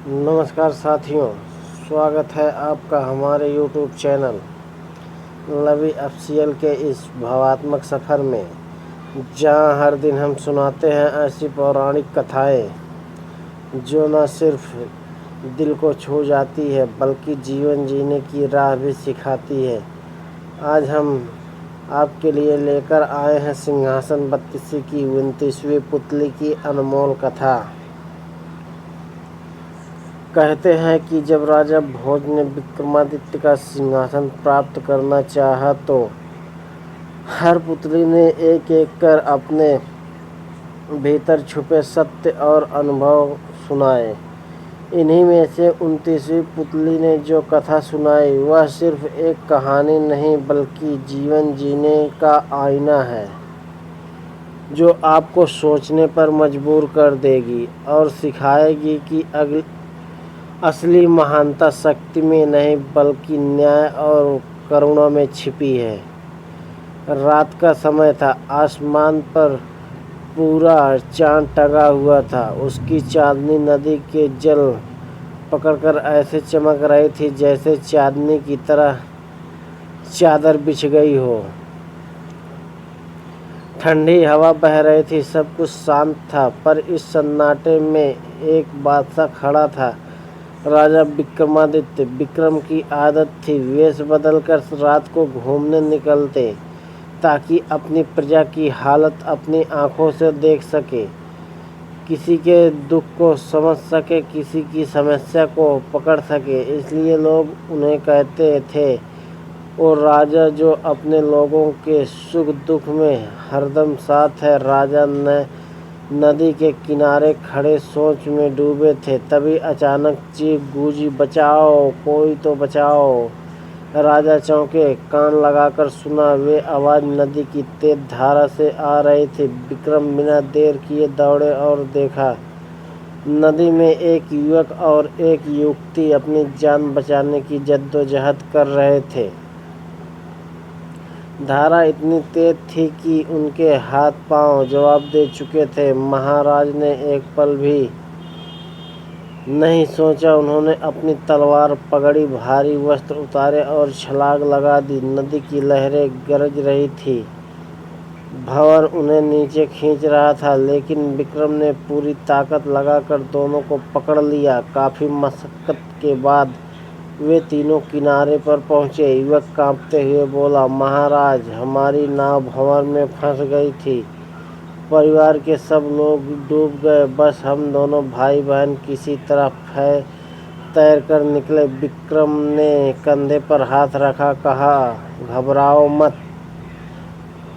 नमस्कार साथियों, स्वागत है आपका हमारे YouTube चैनल लवी ऑफिशियल के इस भावात्मक सफ़र में, जहां हर दिन हम सुनाते हैं ऐसी पौराणिक कथाएं जो न सिर्फ दिल को छू जाती है बल्कि जीवन जीने की राह भी सिखाती है। आज हम आपके लिए लेकर आए हैं सिंहासन बत्तीसी की 29वीं पुतली की अनमोल कथा। कहते हैं कि जब राजा भोज ने विक्रमादित्य का सिंहासन प्राप्त करना चाहा तो हर पुतली ने एक एक कर अपने भीतर छुपे सत्य और अनुभव सुनाए। इन्हीं में से 29वीं पुतली ने जो कथा सुनाई वह सिर्फ एक कहानी नहीं बल्कि जीवन जीने का आईना है, जो आपको सोचने पर मजबूर कर देगी और सिखाएगी कि असली महानता शक्ति में नहीं बल्कि न्याय और करुणा में छिपी है। रात का समय था। आसमान पर पूरा चांद टंगा हुआ था। उसकी चांदनी नदी के जल पकड़कर ऐसे चमक रही थी जैसे चांदनी की तरह चादर बिछ गई हो। ठंडी हवा बह रही थी। सब कुछ शांत था, पर इस सन्नाटे में एक बादशाह खड़ा था, राजा विक्रमादित्य। विक्रम की आदत थी वेश बदलकर रात को घूमने निकलते ताकि अपनी प्रजा की हालत अपनी आंखों से देख सके, किसी के दुख को समझ सके, किसी की समस्या को पकड़ सके। इसलिए लोग उन्हें कहते थे वो राजा जो अपने लोगों के सुख दुख में हरदम साथ है। राजा ने नदी के किनारे खड़े सोच में डूबे थे। तभी अचानक चीख गूंजी, बचाओ, कोई तो बचाओ। राजा चौंके, कान लगाकर सुना। वे आवाज़ नदी की तेज धारा से आ रही थी। विक्रम बिना देर किए दौड़े और देखा, नदी में एक युवक और एक युवती अपनी जान बचाने की जद्दोजहद कर रहे थे। धारा इतनी तेज थी कि उनके हाथ पांव जवाब दे चुके थे। महाराज ने एक पल भी नहीं सोचा। उन्होंने अपनी तलवार पकड़ी, भारी वस्त्र उतारे और छलांग लगा दी। नदी की लहरें गरज रही थी, भंवर उन्हें नीचे खींच रहा था, लेकिन विक्रम ने पूरी ताकत लगाकर दोनों को पकड़ लिया। काफी मशक्कत के बाद वे तीनों किनारे पर पहुंचे। युवक कांपते हुए बोला, महाराज, हमारी नाव भंवर में फंस गई थी। परिवार के सब लोग डूब गए, बस हम दोनों भाई बहन किसी तरह तैर कर निकले। विक्रम ने कंधे पर हाथ रखा, कहा, घबराओ मत,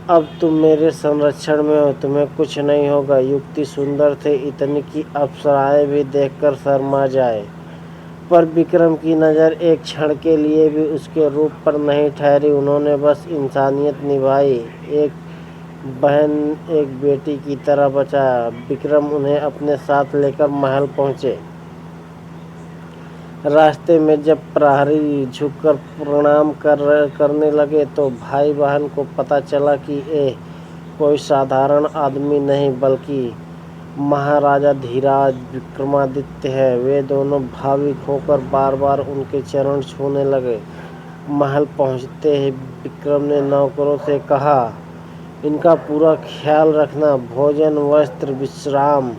अब तुम मेरे संरक्षण में हो, तुम्हें कुछ नहीं होगा। युवती सुंदर थे, इतनी कि अप्सराएं भी देखकर शर्मा जाए, पर विक्रम की नज़र एक क्षण के लिए भी उसके रूप पर नहीं ठहरी। उन्होंने बस इंसानियत निभाई, एक बहन एक बेटी की तरह बचाया। विक्रम उन्हें अपने साथ लेकर महल पहुंचे। रास्ते में जब प्रहरी झुककर प्रणाम करने लगे तो भाई बहन को पता चला कि ये कोई साधारण आदमी नहीं बल्कि महाराजा धीराज विक्रमादित्य है। वे दोनों भावुक होकर बार बार उनके चरण छूने लगे। महल पहुंचते ही विक्रम ने नौकरों से कहा, इनका पूरा ख्याल रखना, भोजन, वस्त्र, विश्राम,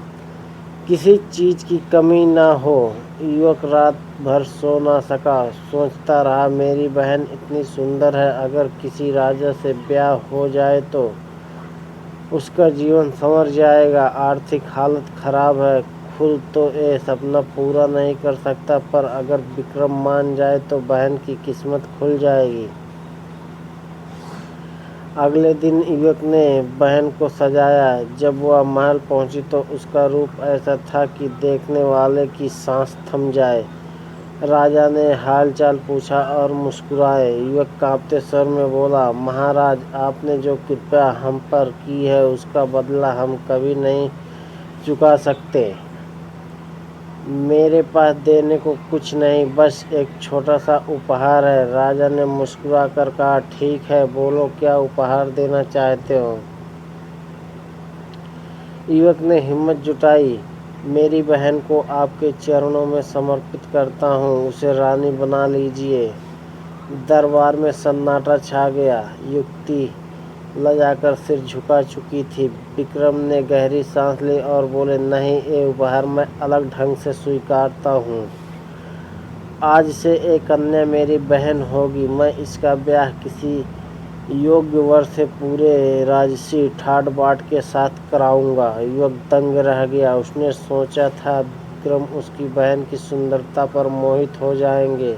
किसी चीज़ की कमी ना हो। युवक रात भर सो ना सका। सोचता रहा, मेरी बहन इतनी सुंदर है, अगर किसी राजा से ब्याह हो जाए तो उसका जीवन संवर जाएगा। आर्थिक हालत खराब है, खुद तो ये सपना पूरा नहीं कर सकता, पर अगर विक्रम मान जाए तो बहन की किस्मत खुल जाएगी। अगले दिन युवक ने बहन को सजाया। जब वह महल पहुंची तो उसका रूप ऐसा था कि देखने वाले की सांस थम जाए। राजा ने हालचाल पूछा और मुस्कुराए। युवक कांपते स्वर में बोला, महाराज, आपने जो कृपा हम पर की है उसका बदला हम कभी नहीं चुका सकते। मेरे पास देने को कुछ नहीं, बस एक छोटा सा उपहार है। राजा ने मुस्कुरा कर कहा, ठीक है, बोलो क्या उपहार देना चाहते हो। युवक ने हिम्मत जुटाई, मेरी बहन को आपके चरणों में समर्पित करता हूँ, उसे रानी बना लीजिए। दरबार में सन्नाटा छा गया। युक्ति लजाकर सिर झुका चुकी थी। विक्रम ने गहरी सांस ली और बोले, नहीं, ये उपहार मैं अलग ढंग से स्वीकारता हूँ। आज से एक कन्या मेरी बहन होगी। मैं इसका ब्याह किसी योग्य वर से पूरे राजसी ठाट बाट के साथ कराऊंगा। युवक दंग रह गया। उसने सोचा था विक्रम उसकी बहन की सुंदरता पर मोहित हो जाएंगे,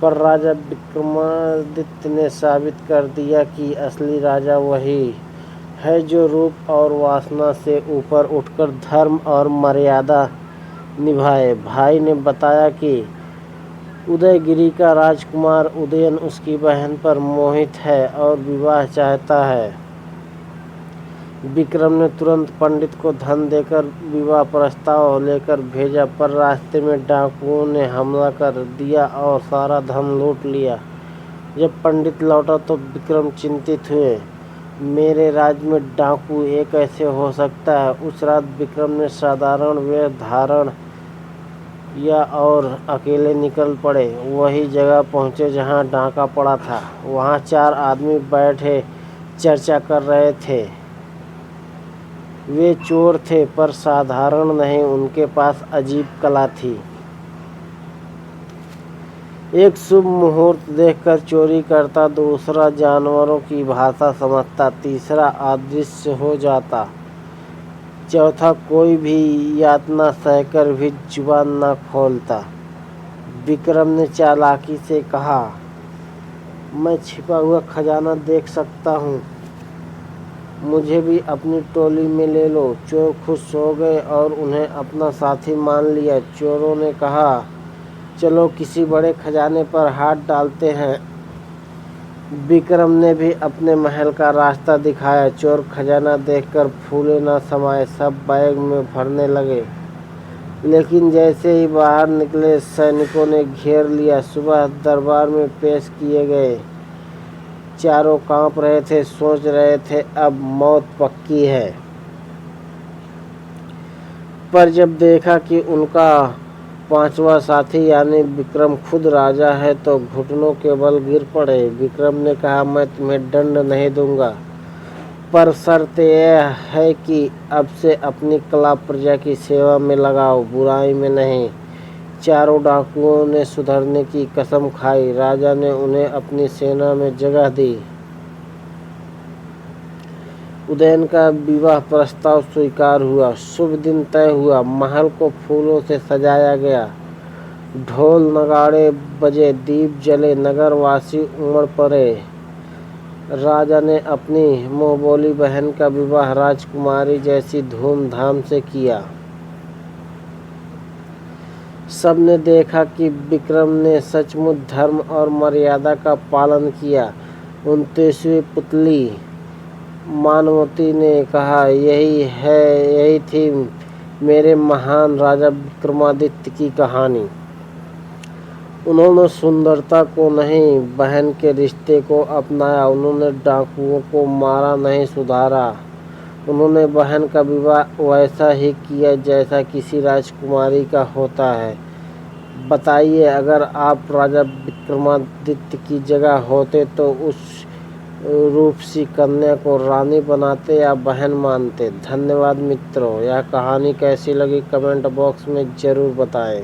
पर राजा विक्रमादित्य ने साबित कर दिया कि असली राजा वही है जो रूप और वासना से ऊपर उठकर धर्म और मर्यादा निभाए। भाई ने बताया कि उदयगिरी का राजकुमार उदयन उसकी बहन पर मोहित है और विवाह चाहता है। विक्रम ने तुरंत पंडित को धन देकर विवाह प्रस्ताव लेकर भेजा, पर रास्ते में डाकुओं ने हमला कर दिया और सारा धन लूट लिया। जब पंडित लौटा तो विक्रम चिंतित हुए। मेरे राज्य में डाकू ये कैसे हो सकता है? उस रात विक्रम ने साधारण वेश धारण या और अकेले निकल पड़े। वही जगह पहुँचे जहाँ डाका पड़ा था। वहाँ 4 आदमी बैठे चर्चा कर रहे थे। वे चोर थे, पर साधारण नहीं, उनके पास अजीब कला थी। एक शुभ मुहूर्त देखकर चोरी करता, दूसरा जानवरों की भाषा समझता, तीसरा अदृश्य हो जाता, चौथा कोई भी यातना सहकर भी जुबान न खोलता। विक्रम ने चालाकी से कहा, मैं छिपा हुआ खजाना देख सकता हूँ, मुझे भी अपनी टोली में ले लो। चोर खुश हो गए और उन्हें अपना साथी मान लिया। चोरों ने कहा, चलो किसी बड़े खजाने पर हाथ डालते हैं। विक्रम ने भी अपने महल का रास्ता दिखाया। चोर खजाना देखकर फूले न समाये, सब बैग में भरने लगे। लेकिन जैसे ही बाहर निकले, सैनिकों ने घेर लिया। सुबह दरबार में पेश किए गए। चारों कांप रहे थे, सोच रहे थे अब मौत पक्की है। पर जब देखा कि उनका 5वां साथी यानी विक्रम खुद राजा है, तो घुटनों के बल गिर पड़े। विक्रम ने कहा, मैं तुम्हें दंड नहीं दूंगा, पर शर्त यह है कि अब से अपनी कला प्रजा की सेवा में लगाओ, बुराई में नहीं। चारों डाकुओं ने सुधरने की कसम खाई। राजा ने उन्हें अपनी सेना में जगह दी। उदयन का विवाह प्रस्ताव स्वीकार हुआ। शुभ दिन तय हुआ। महल को फूलों से सजाया गया। ढोल नगाड़े बजे, दीप जले, नगरवासी उमड़ पड़े। राजा ने अपनी मुंहबोली बहन का विवाह राजकुमारी जैसी धूमधाम से किया। सबने देखा कि विक्रम ने सचमुच धर्म और मर्यादा का पालन किया। 29वीं पुतली मानवती ने कहा, यही थी मेरे महान राजा विक्रमादित्य की कहानी। उन्होंने सुंदरता को नहीं, बहन के रिश्ते को अपनाया। उन्होंने डाकुओं को मारा नहीं, सुधारा। उन्होंने बहन का विवाह वैसा ही किया जैसा किसी राजकुमारी का होता है। बताइए, अगर आप राजा विक्रमादित्य की जगह होते तो उस रूपसी कन्या को रानी बनाते या बहन मानते? धन्यवाद मित्रों। यह कहानी कैसी लगी कमेंट बॉक्स में ज़रूर बताएं।